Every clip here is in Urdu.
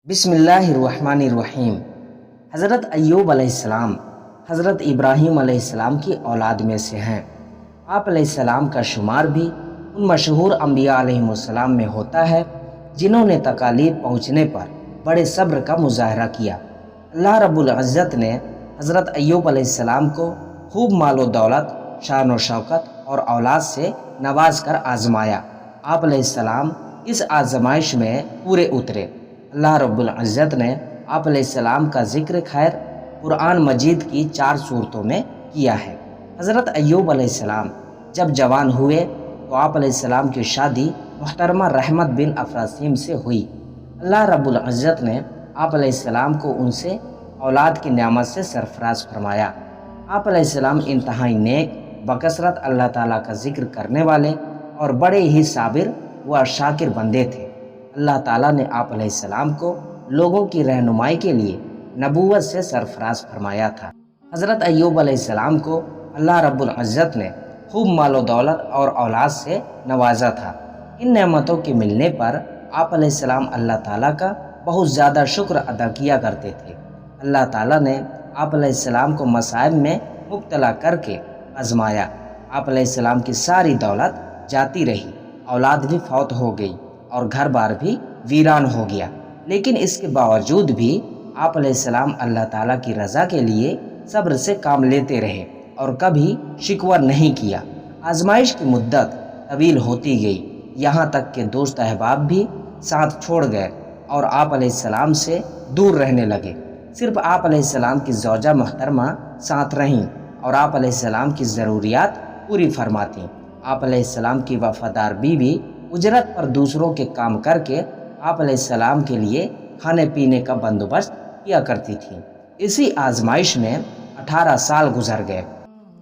بسم اللہ الرحمن الرحیم۔ حضرت ایوب علیہ السلام حضرت ابراہیم علیہ السلام کی اولاد میں سے ہیں۔ آپ علیہ السلام کا شمار بھی ان مشہور انبیاء علیہ السلام میں ہوتا ہے جنہوں نے تکالیف پہنچنے پر بڑے صبر کا مظاہرہ کیا۔ اللہ رب العزت نے حضرت ایوب علیہ السلام کو خوب مال و دولت، شان و شوکت اور اولاد سے نواز کر آزمایا۔ آپ علیہ السلام اس آزمائش میں پورے اترے۔ اللہ رب العزت نے آپ علیہ السلام کا ذکر خیر قرآن مجید کی 4 سورتوں میں کیا ہے۔ حضرت ایوب علیہ السلام جب جوان ہوئے تو آپ علیہ السلام کی شادی محترمہ رحمت بن افراسیم سے ہوئی۔ اللہ رب العزت نے آپ علیہ السلام کو ان سے اولاد کی نعمت سے سرفراز فرمایا۔ آپ علیہ السلام انتہائی نیک، بکثرت اللہ تعالیٰ کا ذکر کرنے والے اور بڑے ہی صابر و شاکر بندے تھے۔ اللہ تعالیٰ نے آپ علیہ السلام کو لوگوں کی رہنمائی کے لیے نبوت سے سرفراز فرمایا تھا۔ حضرت ایوب علیہ السلام کو اللہ رب العزت نے خوب مال و دولت اور اولاد سے نوازا تھا۔ ان نعمتوں کے ملنے پر آپ علیہ السلام اللہ تعالیٰ کا بہت زیادہ شکر ادا کیا کرتے تھے۔ اللہ تعالیٰ نے آپ علیہ السلام کو مصائب میں مبتلا کر کے آزمایا۔ آپ علیہ السلام کی ساری دولت جاتی رہی، اولاد بھی فوت ہو گئی اور گھر بار بھی ویران ہو گیا، لیکن اس کے باوجود بھی آپ علیہ السلام اللہ تعالیٰ کی رضا کے لیے صبر سے کام لیتے رہے اور کبھی شکوہ نہیں کیا۔ آزمائش کی مدت طویل ہوتی گئی، یہاں تک کہ دوست احباب بھی ساتھ چھوڑ گئے اور آپ علیہ السلام سے دور رہنے لگے۔ صرف آپ علیہ السلام کی زوجہ محترمہ ساتھ رہیں اور آپ علیہ السلام کی ضروریات پوری فرماتیں۔ آپ علیہ السلام کی وفادار بیوی اجرت پر دوسروں کے کام کر کے آپ علیہ السلام کے لیے کھانے پینے کا بندوبست کیا کرتی تھی۔ اسی آزمائش میں 18 سال گزر گئے۔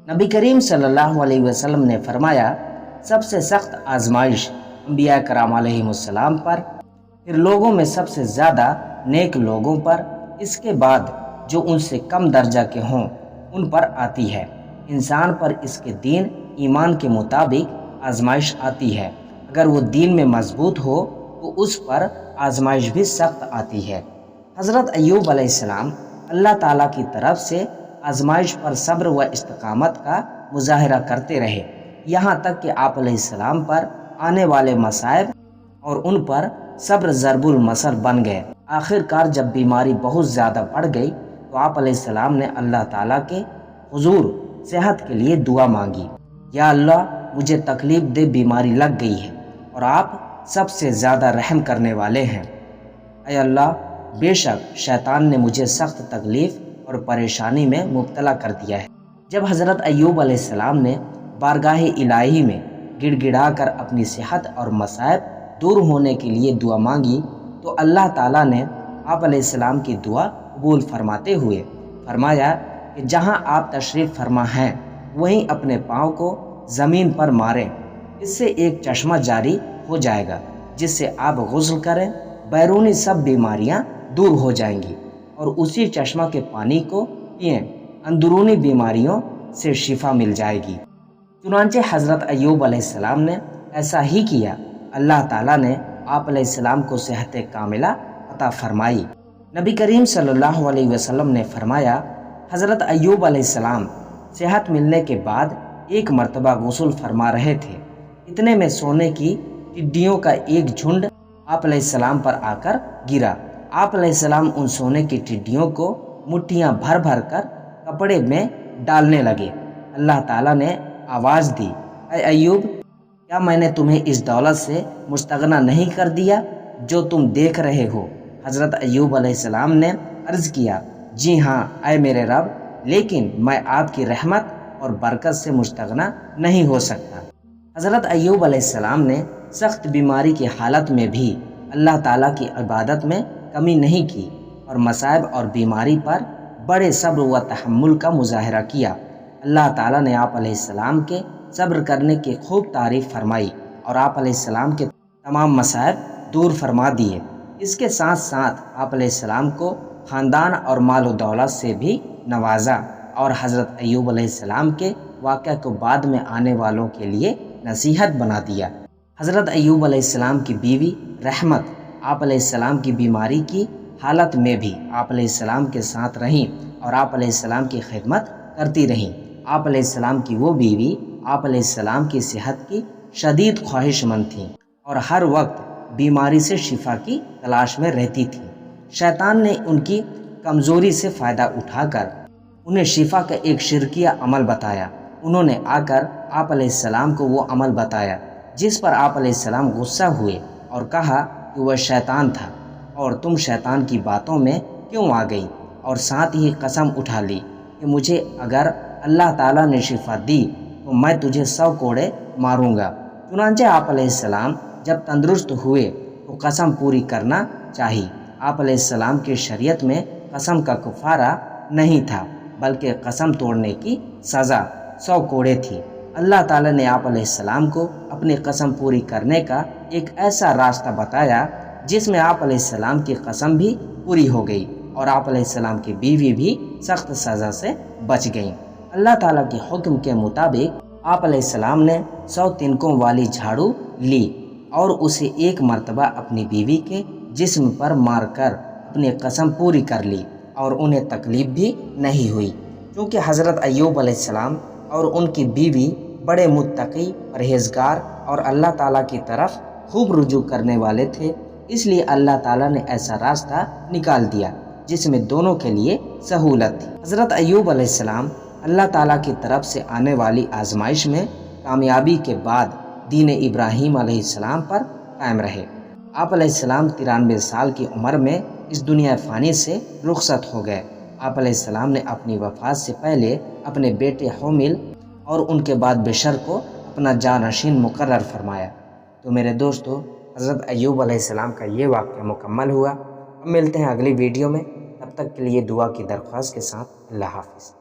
نبی کریم صلی اللہ علیہ وسلم نے فرمایا، سب سے سخت آزمائش انبیاء کرام علیہ السلام پر، پھر لوگوں میں سب سے زیادہ نیک لوگوں پر، اس کے بعد جو ان سے کم درجہ کے ہوں ان پر آتی ہے۔ انسان پر اس کے دین ایمان کے مطابق آزمائش آتی ہے۔ اگر وہ دین میں مضبوط ہو تو اس پر آزمائش بھی سخت آتی ہے۔ حضرت ایوب علیہ السلام اللہ تعالیٰ کی طرف سے آزمائش پر صبر و استقامت کا مظاہرہ کرتے رہے، یہاں تک کہ آپ علیہ السلام پر آنے والے مصائب اور ان پر صبر ضرب المثل بن گئے۔ آخر کار جب بیماری بہت زیادہ بڑھ گئی تو آپ علیہ السلام نے اللہ تعالیٰ کے حضور صحت کے لیے دعا مانگی، یا اللہ مجھے تکلیف دہ بیماری لگ گئی ہے اور آپ سب سے زیادہ رحم کرنے والے ہیں۔ اے اللہ، بے شک شیطان نے مجھے سخت تکلیف اور پریشانی میں مبتلا کر دیا ہے۔ جب حضرت ایوب علیہ السلام نے بارگاہ الہی میں گڑ گڑا کر اپنی صحت اور مصائب دور ہونے کے لیے دعا مانگی تو اللہ تعالیٰ نے آپ علیہ السلام کی دعا قبول فرماتے ہوئے فرمایا کہ جہاں آپ تشریف فرما ہیں وہیں اپنے پاؤں کو زمین پر ماریں، اس سے ایک چشمہ جاری ہو جائے گا جس سے آپ غسل کریں، بیرونی سب بیماریاں دور ہو جائیں گی، اور اسی چشمہ کے پانی کو پئیں، اندرونی بیماریوں سے شفا مل جائے گی۔ چنانچہ حضرت ایوب علیہ السلام نے ایسا ہی کیا۔ اللہ تعالیٰ نے آپ علیہ السلام کو صحت کاملہ عطا فرمائی۔ نبی کریم صلی اللہ علیہ وسلم نے فرمایا، حضرت ایوب علیہ السلام صحت ملنے کے بعد ایک مرتبہ غسل فرما رہے تھے، اتنے میں سونے کی ٹڈیوں کا ایک جھنڈ آپ علیہ السلام پر آ کر گرا۔ آپ علیہ السلام ان سونے کی ٹڈیوں کو مٹھیاں بھر بھر کر کپڑے میں ڈالنے لگے۔ اللہ تعالیٰ نے آواز دی، اے ایوب، کیا میں نے تمہیں اس دولت سے مستغنی نہیں کر دیا جو تم دیکھ رہے ہو؟ حضرت ایوب علیہ السلام نے عرض کیا، جی ہاں اے میرے رب، لیکن میں آپ کی رحمت اور برکت سے مستغنی نہیں ہو سکتا۔ حضرت ایوب علیہ السلام نے سخت بیماری کی حالت میں بھی اللہ تعالیٰ کی عبادت میں کمی نہیں کی اور مصائب اور بیماری پر بڑے صبر و تحمل کا مظاہرہ کیا۔ اللہ تعالیٰ نے آپ علیہ السلام کے صبر کرنے کی خوب تعریف فرمائی اور آپ علیہ السلام کے تمام مصائب دور فرما دیے۔ اس کے ساتھ ساتھ آپ علیہ السلام کو خاندان اور مال و دولت سے بھی نوازا اور حضرت ایوب علیہ السلام کے واقعہ کو بعد میں آنے والوں کے لیے نصیحت بنا دیا۔ حضرت ایوب علیہ السلام کی بیوی رحمت آپ علیہ السلام کی بیماری کی حالت میں بھی آپ علیہ السلام کے ساتھ رہیں اور آپ علیہ السلام کی خدمت کرتی رہیں۔ آپ علیہ السلام کی وہ بیوی آپ علیہ السلام کی صحت کی شدید خواہش مند تھیں اور ہر وقت بیماری سے شفا کی تلاش میں رہتی تھیں۔ شیطان نے ان کی کمزوری سے فائدہ اٹھا کر انہیں شفا کا ایک شرکیہ عمل بتایا۔ انہوں نے آ کر آپ علیہ السلام کو وہ عمل بتایا جس پر آپ علیہ السلام غصہ ہوئے اور کہا کہ وہ شیطان تھا اور تم شیطان کی باتوں میں کیوں آ گئی، اور ساتھ ہی قسم اٹھا لی کہ مجھے اگر اللہ تعالیٰ نے شفا دی تو میں تجھے 100 کوڑے ماروں گا۔ چنانچہ آپ علیہ السلام جب تندرست ہوئے تو قسم پوری کرنا چاہی۔ آپ علیہ السلام کی شریعت میں قسم کا کفارہ نہیں تھا بلکہ قسم توڑنے کی سزا 100 کوڑے تھی۔ اللہ تعالیٰ نے آپ علیہ السلام کو اپنی قسم پوری کرنے کا ایک ایسا راستہ بتایا جس میں آپ علیہ السلام کی قسم بھی پوری ہو گئی اور آپ علیہ السلام کی بیوی بھی سخت سزا سے بچ گئیں۔ اللہ تعالیٰ کے حکم کے مطابق آپ علیہ السلام نے 100 تنکوں والی جھاڑو لی اور اسے ایک مرتبہ اپنی بیوی کے جسم پر مار کر اپنی قسم پوری کر لی اور انہیں تکلیف بھی نہیں ہوئی۔ چونکہ حضرت ایوب علیہ السلام اور ان کی بیوی بڑے متقی، پرہیزگار اور اللہ تعالیٰ کی طرف خوب رجوع کرنے والے تھے، اس لیے اللہ تعالیٰ نے ایسا راستہ نکال دیا جس میں دونوں کے لیے سہولت تھی۔ حضرت ایوب علیہ السلام اللہ تعالیٰ کی طرف سے آنے والی آزمائش میں کامیابی کے بعد دین ابراہیم علیہ السلام پر قائم رہے۔ آپ علیہ السلام 93 سال کی عمر میں اس دنیا فانی سے رخصت ہو گئے۔ آپ علیہ السلام نے اپنی وفات سے پہلے اپنے بیٹے حومل اور ان کے بعد بشر کو اپنا جانشین مقرر فرمایا۔ تو میرے دوستو، حضرت ایوب علیہ السلام کا یہ واقعہ مکمل ہوا۔ اب ملتے ہیں اگلی ویڈیو میں، تب تک کے لیے دعا کی درخواست کے ساتھ اللہ حافظ۔